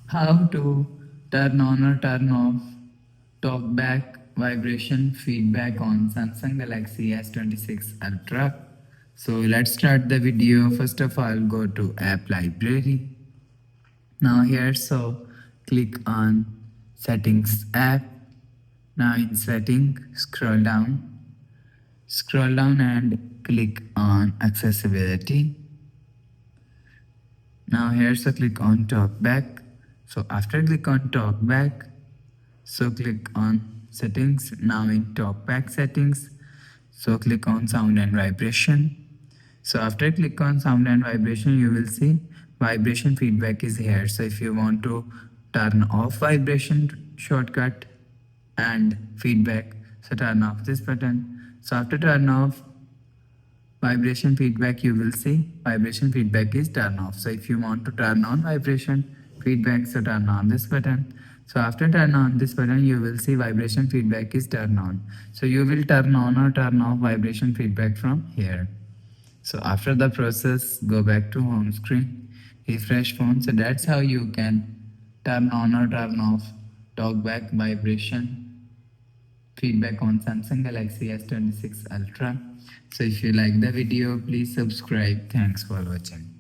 How to turn on or turn off TalkBack vibration feedback on Samsung Galaxy S26 Ultra. So let's start the video. First of all, go to app library. Now here, so click on settings app. Now in setting, scroll down and click on accessibility. Now here, so click on TalkBack. So after click on TalkBack, so click on settings. Now in TalkBack settings, so click on sound and vibration. So after click on sound and vibration, you will see vibration feedback is here. So if you want to turn off vibration shortcut and feedback, so turn off this button. So after turn off vibration feedback, you will see vibration feedback is turn off. So if you want to turn on vibration feedback, so turn on this button. So after turn on this button, you will see vibration feedback is turn on. So you will turn on or turn off vibration feedback from here. So after the process, go back to home screen, refresh phone. So that's how you can turn on or turn off TalkBack vibration feedback on Samsung Galaxy S26 Ultra. So if you like the video, please subscribe. Thanks for watching.